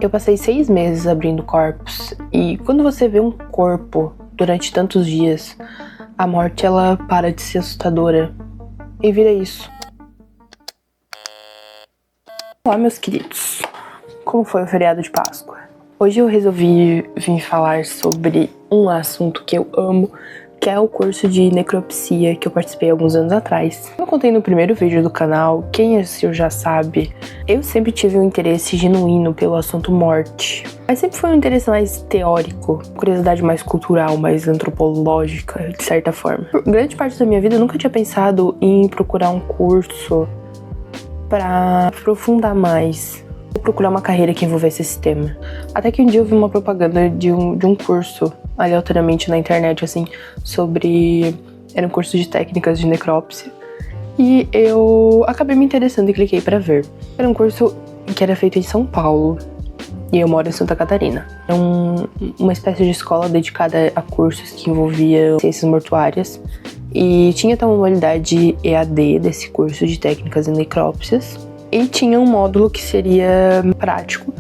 Eu passei 6 meses abrindo corpos, e quando você vê um corpo durante tantos dias, a morte ela para de ser assustadora e vira isso. Olá, meus queridos, como foi o feriado de Páscoa? Hoje eu resolvi vir falar sobre um assunto que eu amo, que é o curso de necropsia que eu participei alguns anos atrás. Como eu contei no primeiro vídeo do canal, quem assistiu já sabe, eu sempre tive um interesse genuíno pelo assunto morte. Mas sempre foi um interesse mais teórico, curiosidade mais cultural, mais antropológica, de certa forma. Por grande parte da minha vida eu nunca tinha pensado em procurar um curso para aprofundar mais, ou procurar uma carreira que envolvesse esse tema. Até que um dia eu vi uma propaganda de um curso aleatoriamente na internet, assim, sobre... Era um curso de técnicas de necrópsia. E eu acabei me interessando e cliquei pra ver. Era um curso que era feito em São Paulo. E eu moro em Santa Catarina. Era uma espécie de escola dedicada a cursos que envolviam ciências mortuárias. E tinha também uma modalidade EAD desse curso de técnicas em necrópsias. E tinha um módulo que seria prático.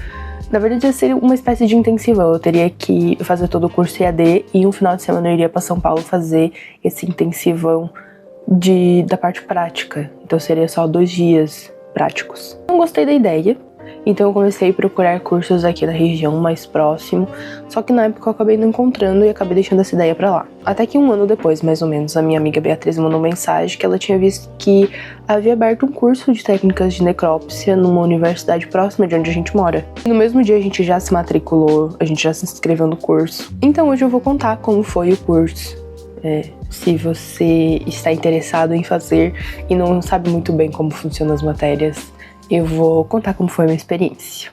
Na verdade, ia ser uma espécie de intensivão. Eu teria que fazer todo o curso EAD e um final de semana eu iria para São Paulo fazer esse intensivão da parte prática. Então seria só 2 dias práticos. Não gostei da ideia, então eu comecei a procurar cursos aqui na região mais próximo, só que na época eu acabei não encontrando e acabei deixando essa ideia pra lá. Até que 1 ano depois, mais ou menos, a minha amiga Beatriz mandou mensagem que ela tinha visto que havia aberto um curso de técnicas de necrópsia numa universidade próxima de onde a gente mora. E no mesmo dia a gente já se matriculou, a gente já se inscreveu no curso. Então hoje eu vou contar como foi o curso. Se você está interessado em fazer e não sabe muito bem como funcionam as matérias, eu vou contar como foi a minha experiência.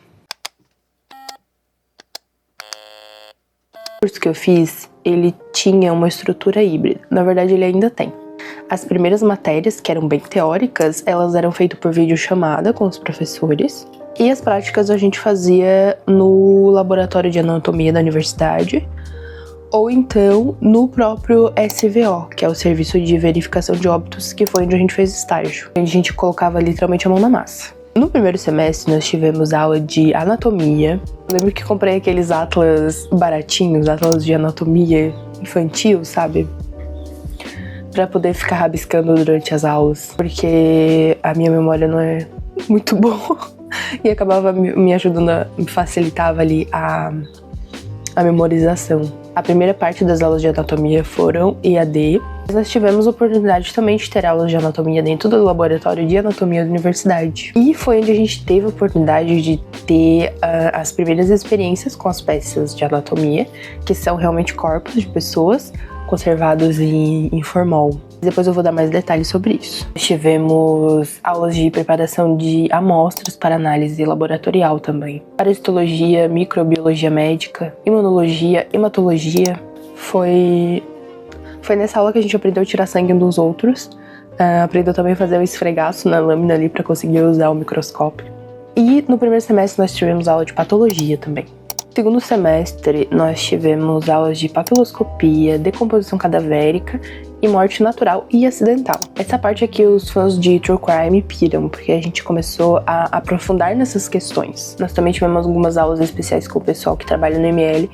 O curso que eu fiz, ele tinha uma estrutura híbrida. Na verdade, ele ainda tem. As primeiras matérias, que eram bem teóricas, elas eram feitas por videochamada com os professores. E as práticas a gente fazia no laboratório de anatomia da universidade, ou então no próprio SVO, que é o Serviço de Verificação de Óbitos, que foi onde a gente fez estágio. A gente colocava literalmente a mão na massa. No primeiro semestre, nós tivemos aula de anatomia. Eu lembro que comprei aqueles atlas baratinhos, atlas de anatomia infantil, sabe? Pra poder ficar rabiscando durante as aulas, porque a minha memória não é muito boa. E acabava me ajudando, me facilitava ali a memorização. A primeira parte das aulas de anatomia foram EAD. Nós tivemos a oportunidade também de ter aulas de anatomia dentro do laboratório de anatomia da universidade. E foi onde a gente teve a oportunidade de ter as primeiras experiências com as peças de anatomia, que são realmente corpos de pessoas conservados em formol. Depois eu vou dar mais detalhes sobre isso. Nós tivemos aulas de preparação de amostras para análise laboratorial também. Parasitologia, microbiologia médica, imunologia, hematologia. Foi nessa aula que a gente aprendeu a tirar sangue um dos outros. Aprendeu também a fazer um esfregaço na lâmina ali para conseguir usar o microscópio. E no primeiro semestre nós tivemos aula de patologia também. No segundo semestre nós tivemos aulas de papiloscopia, decomposição cadavérica e morte natural e acidental. Essa parte aqui os fãs de True Crime piram, porque a gente começou a aprofundar nessas questões. Nós também tivemos algumas aulas especiais com o pessoal que trabalha no ML,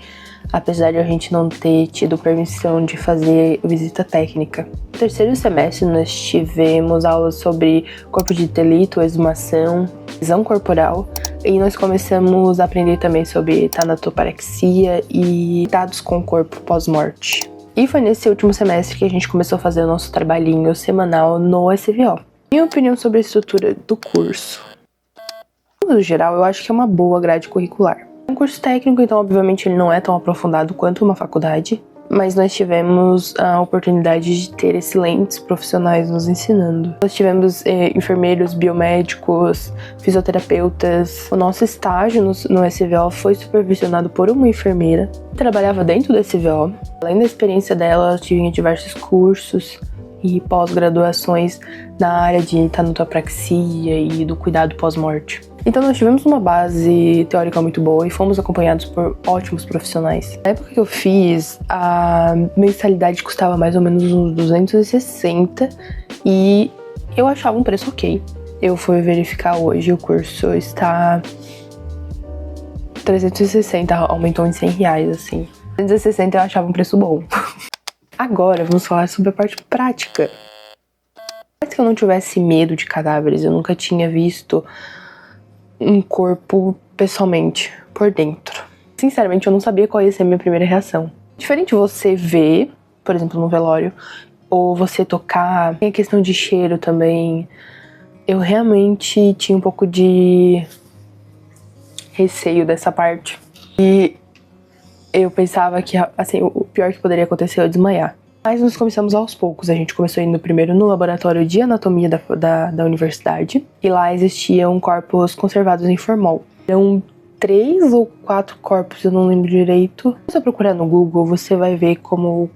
apesar de a gente não ter tido permissão de fazer visita técnica. No terceiro semestre nós tivemos aulas sobre corpo de delito, exumação, visão corporal, e nós começamos a aprender também sobre tanatoparexia e dados com o corpo pós-morte. E foi nesse último semestre que a gente começou a fazer o nosso trabalhinho semanal no SVO. Minha opinião sobre a estrutura do curso. No geral, eu acho que é uma boa grade curricular. É um curso técnico, então obviamente ele não é tão aprofundado quanto uma faculdade, mas nós tivemos a oportunidade de ter excelentes profissionais nos ensinando. Nós tivemos enfermeiros, biomédicos, fisioterapeutas. O nosso estágio no SVO foi supervisionado por uma enfermeira que trabalhava dentro do SVO. Além da experiência dela, ela tinha diversos cursos e pós-graduações na área de tanatopraxia e do cuidado pós-morte. Então nós tivemos uma base teórica muito boa e fomos acompanhados por ótimos profissionais. Na época que eu fiz, a mensalidade custava mais ou menos uns 260 e eu achava um preço ok. Eu fui verificar hoje, o curso está 360 aumentou em R$100, assim. 360 eu achava um preço bom. Agora, vamos falar sobre a parte prática. Antes que eu não tivesse medo de cadáveres, eu nunca tinha visto um corpo pessoalmente, por dentro. Sinceramente, eu não sabia qual ia ser a minha primeira reação. Diferente você ver, por exemplo, no velório, ou você tocar, tem a questão de cheiro também. Eu realmente tinha um pouco de receio dessa parte. E eu pensava que, assim, o pior que poderia acontecer é eu desmaiar. Mas nós começamos aos poucos. A gente começou indo primeiro no laboratório de anatomia da universidade. E lá existiam corpos conservados em formol. Eram 3 ou 4 corpos, eu não lembro direito. Se você procurar no Google, você vai ver como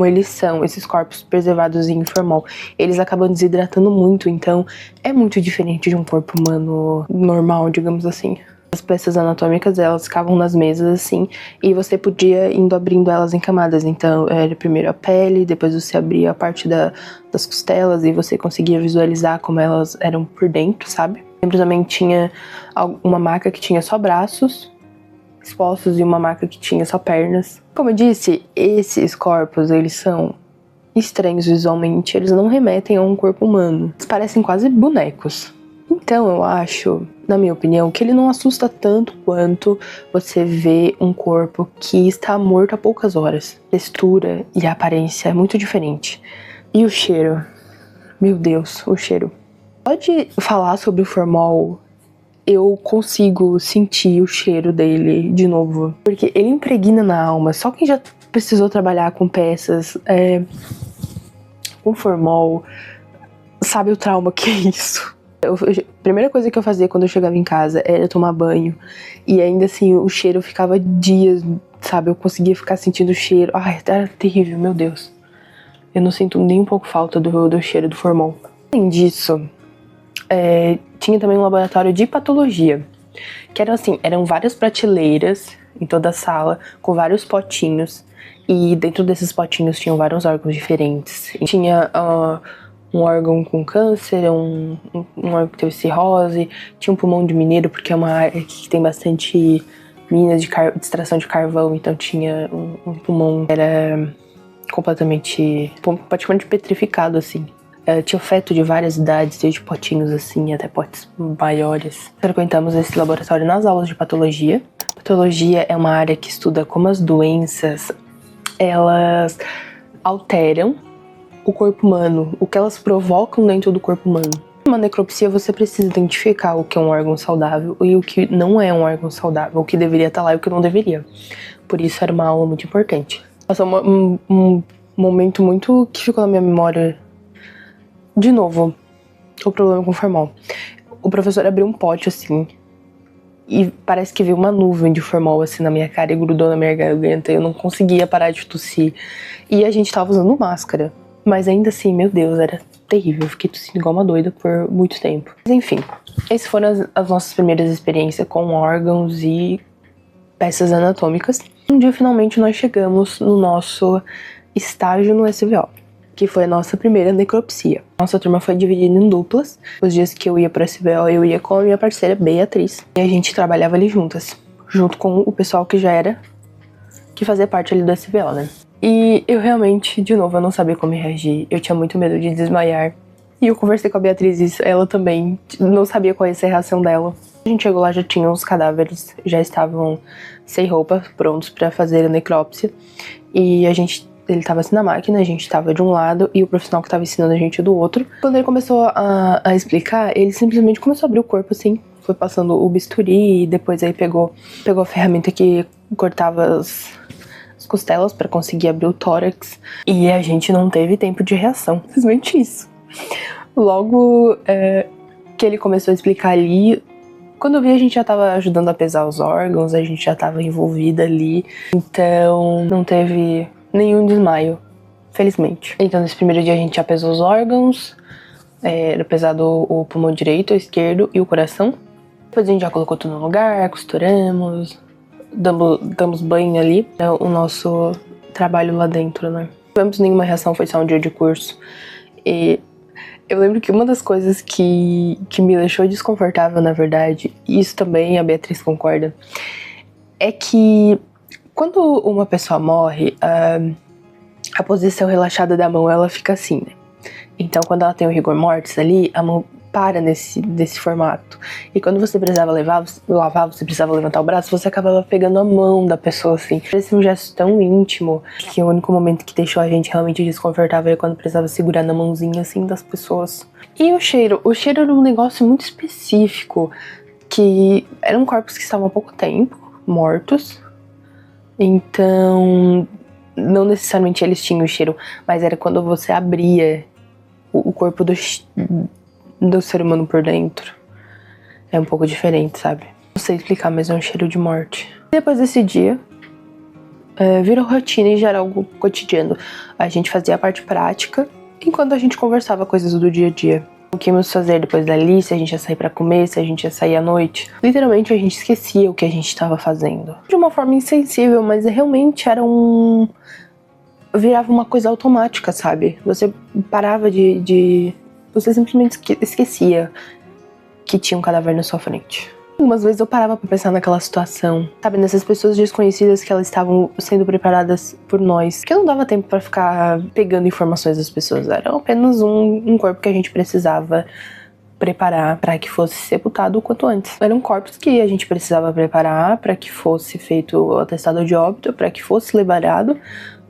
eles são, esses corpos preservados em formol. Eles acabam desidratando muito, então é muito diferente de um corpo humano normal, digamos assim. As peças anatômicas, elas ficavam nas mesas assim, e você podia indo abrindo elas em camadas. Então era primeiro a pele, depois você abria a parte das costelas e você conseguia visualizar como elas eram por dentro, sabe? Sempre também tinha uma maca que tinha só braços expostos e uma maca que tinha só pernas. Como eu disse, esses corpos, eles são estranhos visualmente, eles não remetem a um corpo humano. Eles parecem quase bonecos. Então eu acho, na minha opinião, que ele não assusta tanto quanto você vê um corpo que está morto há poucas horas. A textura e a aparência é muito diferente. E o cheiro? Meu Deus, o cheiro. Pode falar sobre o formol, eu consigo sentir o cheiro dele de novo. Porque ele impregna na alma. Só quem já precisou trabalhar com peças, com formol, sabe o trauma que é isso. A primeira coisa que eu fazia quando eu chegava em casa era tomar banho. E ainda assim, o cheiro ficava dias, sabe? Eu conseguia ficar sentindo o cheiro. Ai, era terrível, meu Deus. Eu não sinto nem um pouco falta do cheiro do formol. Além disso, tinha também um laboratório de patologia. Que eram várias prateleiras em toda a sala, com vários potinhos. E dentro desses potinhos tinham vários órgãos diferentes. E tinha um órgão com câncer, um órgão que teve cirrose, tinha um pulmão de mineiro, porque é uma área que tem bastante minas de extração de carvão, então tinha um pulmão que era praticamente petrificado, assim. Tinha feto de várias idades, desde potinhos assim até potes maiores. Frequentamos esse laboratório nas aulas de patologia. Patologia é uma área que estuda como as doenças, elas alteram o corpo humano, o que elas provocam dentro do corpo humano. Numa necropsia você precisa identificar o que é um órgão saudável e o que não é um órgão saudável, o que deveria estar lá e o que não deveria. Por isso era uma aula muito importante. Nossa, um momento muito que ficou na minha memória. De novo, o problema com o formol. O professor abriu um pote assim e parece que veio uma nuvem de formol assim na minha cara e grudou na minha garganta. Eu não conseguia parar de tossir. E a gente tava usando máscara. Mas ainda assim, meu Deus, era terrível. Eu fiquei tossindo igual uma doida por muito tempo. Mas enfim, essas foram as nossas primeiras experiências com órgãos e peças anatômicas. Um dia, finalmente, nós chegamos no nosso estágio no SVO, que foi a nossa primeira necropsia. Nossa turma foi dividida em duplas. Os dias que eu ia pro SVO, eu ia com a minha parceira Beatriz. E a gente trabalhava ali juntas, junto com o pessoal que fazia parte ali do SVO, né? E eu realmente, de novo, eu não sabia como reagir. Eu tinha muito medo de desmaiar. E eu conversei com a Beatriz e ela também não sabia qual ia ser a reação dela. A gente chegou lá, já tinha os cadáveres, já estavam sem roupa, prontos pra fazer a necrópsia. E ele tava assim na máquina, a gente tava de um lado e o profissional que tava ensinando a gente do outro. Quando ele começou a explicar, ele simplesmente começou a abrir o corpo assim. Foi passando o bisturi e depois aí pegou a ferramenta que cortava as costelas pra conseguir abrir o tórax. E a gente não teve tempo de reação, simplesmente isso. Logo que ele começou a explicar ali, quando eu vi a gente já tava ajudando a pesar os órgãos, a gente já tava envolvida ali. Então não teve nenhum desmaio, felizmente. Então nesse primeiro dia a gente já pesou os órgãos, era pesado o pulmão direito, o esquerdo e o coração. Depois a gente já colocou tudo no lugar, costuramos, damos banho ali, o nosso trabalho lá dentro, né? Não tivemos nenhuma reação, foi só um dia de curso. E eu lembro que uma das coisas que me deixou desconfortável, na verdade, e isso também a Beatriz concorda, é que quando uma pessoa morre, a posição relaxada da mão, ela fica assim, né? Então, quando ela tem o rigor mortis ali, a mão para desse formato. E quando você precisava lavar, você precisava levantar o braço, você acabava pegando a mão da pessoa, assim. Parecia um gesto tão íntimo que o único momento que deixou a gente realmente desconfortável é quando precisava segurar na mãozinha, assim, das pessoas. E o cheiro? O cheiro era um negócio muito específico, que eram corpos que estavam há pouco tempo mortos. Então, não necessariamente eles tinham o cheiro, mas era quando você abria o corpo do ser humano por dentro. É um pouco diferente, sabe? Não sei explicar, mas é um cheiro de morte. Depois desse dia, virou rotina e já era algo cotidiano. A gente fazia a parte prática, enquanto a gente conversava coisas do dia a dia. O que íamos fazer depois dali, se a gente ia sair pra comer, se a gente ia sair à noite. Literalmente a gente esquecia o que a gente estava fazendo. De uma forma insensível, mas realmente era virava uma coisa automática, sabe? Você parava você simplesmente esquecia que tinha um cadáver na sua frente. Algumas vezes eu parava pra pensar naquela situação, sabe? Nessas pessoas desconhecidas que elas estavam sendo preparadas por nós. Que não dava tempo pra ficar pegando informações das pessoas. Era apenas um corpo que a gente precisava preparar para que fosse sepultado o quanto antes. Eram corpos que a gente precisava preparar para que fosse feito o atestado de óbito, para que fosse liberado,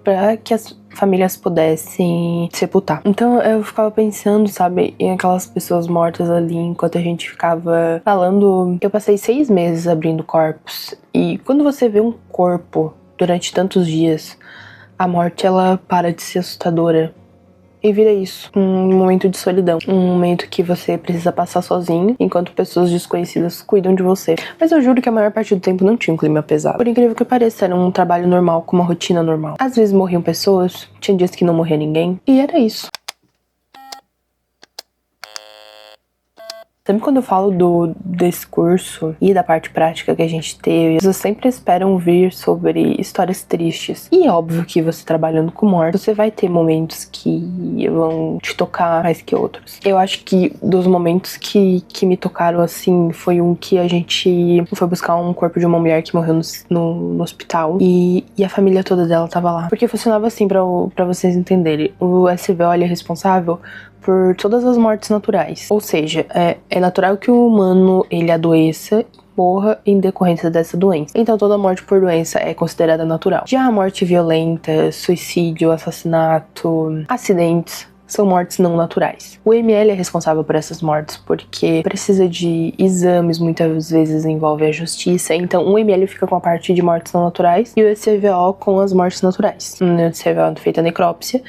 para que as famílias pudessem sepultar. Então eu ficava pensando, sabe, em aquelas pessoas mortas ali, enquanto a gente ficava falando. Eu passei 6 meses abrindo corpos, e quando você vê um corpo durante tantos dias, a morte, ela para de ser assustadora. E vira isso, um momento de solidão, um momento que você precisa passar sozinho, enquanto pessoas desconhecidas cuidam de você. Mas eu juro que a maior parte do tempo não tinha um clima pesado. Por incrível que pareça, era um trabalho normal, com uma rotina normal. Às vezes morriam pessoas, tinha dias que não morria ninguém, e era isso. Sempre quando eu falo desse curso e da parte prática que a gente teve, vocês sempre esperam ouvir sobre histórias tristes. E é óbvio que você trabalhando com morte, você vai ter momentos que vão te tocar mais que outros. Eu acho que dos momentos que me tocaram assim, foi um que a gente foi buscar um corpo de uma mulher que morreu no hospital. E a família toda dela tava lá. Porque funcionava assim, pra vocês entenderem. O SVO, ele é responsável por todas as mortes naturais. Ou seja, é natural que o humano ele adoeça e morra em decorrência dessa doença. Então toda morte por doença é considerada natural. Já a morte violenta, suicídio, assassinato, acidentes são mortes não naturais. O ML é responsável por essas mortes porque precisa de exames, muitas vezes envolve a justiça, então o ML fica com a parte de mortes não naturais e o SCVO com as mortes naturais. No SCVO é feita a necrópsia,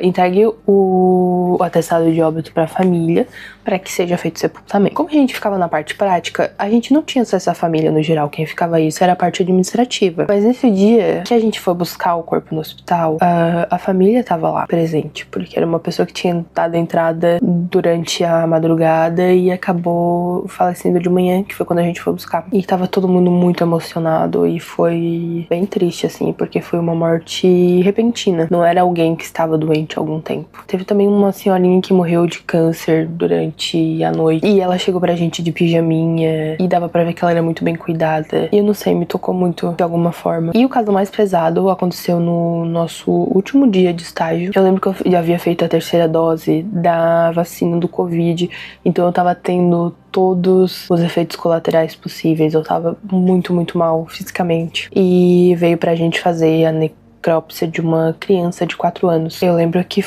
entregue o atestado de óbito para a família para que seja feito o sepultamento. Como a gente ficava na parte prática, a gente não tinha acesso à família no geral, quem ficava isso era a parte administrativa. Mas nesse dia que a gente foi buscar o corpo no hospital, a família tava lá presente, porque era uma pessoa que tinha dado entrada durante a madrugada e acabou falecendo de manhã, que foi quando a gente foi buscar. E tava todo mundo muito emocionado e foi bem triste, assim, porque foi uma morte repentina. Não era alguém que estava doente há algum tempo. Teve também uma senhorinha que morreu de câncer durante a noite e ela chegou pra gente de pijaminha e dava pra ver que ela era muito bem cuidada. E eu não sei, me tocou muito de alguma forma. E o caso mais pesado aconteceu no nosso último dia de estágio. Eu lembro que eu já havia feito a 3ª dose da vacina do Covid, então eu tava tendo todos os efeitos colaterais possíveis. Eu tava muito, muito mal fisicamente. E veio pra gente fazer a necrópsia de uma criança de 4 anos. Eu lembro que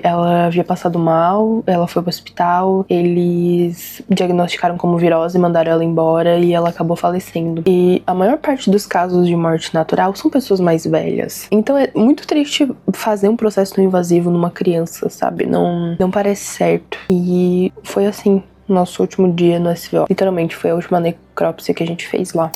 ela havia passado mal, ela foi pro hospital, eles diagnosticaram como virose, mandaram ela embora e ela acabou falecendo. E a maior parte dos casos de morte natural são pessoas mais velhas. Então é muito triste fazer um processo tão invasivo numa criança, sabe? Não parece certo. E foi assim, nosso último dia no SVO. Literalmente, foi a última necrópsia que a gente fez lá.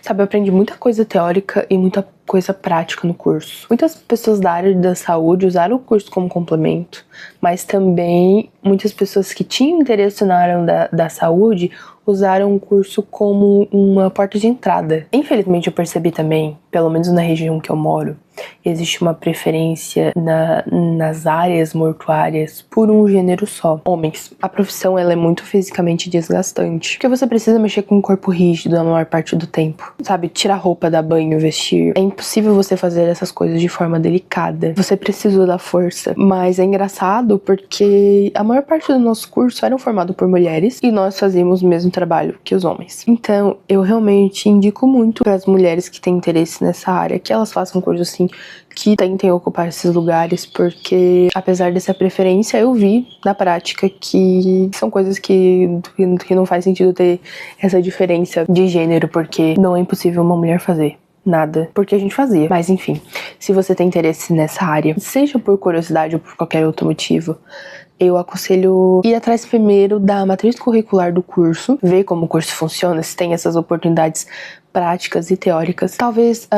Sabe, eu aprendi muita coisa teórica e muita coisa prática no curso. Muitas pessoas da área da saúde usaram o curso como complemento, mas também muitas pessoas que tinham interesse na área da saúde usaram o curso como uma porta de entrada. Infelizmente eu percebi também, pelo menos na região que eu moro, existe uma preferência nas áreas mortuárias por um gênero só, homens. A profissão ela é muito fisicamente desgastante, porque você precisa mexer com o corpo rígido a maior parte do tempo, sabe? Tirar roupa, dar banho, vestir. É impossível você fazer essas coisas de forma delicada. Você precisa da força. Mas é engraçado porque a maior parte do nosso curso era formado por mulheres e nós fazíamos o mesmo trabalho que os homens. Então, eu realmente indico muito para as mulheres que têm interesse nessa área que elas façam um curso assim, que tentem ocupar esses lugares, porque apesar dessa preferência, eu vi na prática que são coisas que não faz sentido ter essa diferença de gênero, porque não é impossível uma mulher fazer nada, porque a gente fazia. Mas enfim, se você tem interesse nessa área, seja por curiosidade ou por qualquer outro motivo, eu aconselho ir atrás primeiro da matriz curricular do curso, ver como o curso funciona, se tem essas oportunidades práticas e teóricas. Talvez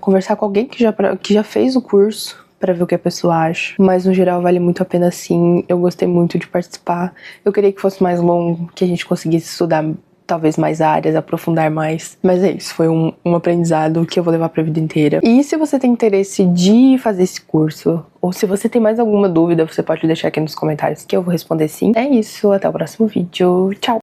conversar com alguém que já fez o curso para ver o que a pessoa acha. Mas no geral vale muito a pena sim. Eu gostei muito de participar. Eu queria que fosse mais longo, que a gente conseguisse estudar talvez mais áreas, aprofundar mais. Mas é isso, foi um aprendizado que eu vou levar pra vida inteira. E se você tem interesse de fazer esse curso, ou se você tem mais alguma dúvida, você pode deixar aqui nos comentários que eu vou responder sim. É isso, até o próximo vídeo. Tchau!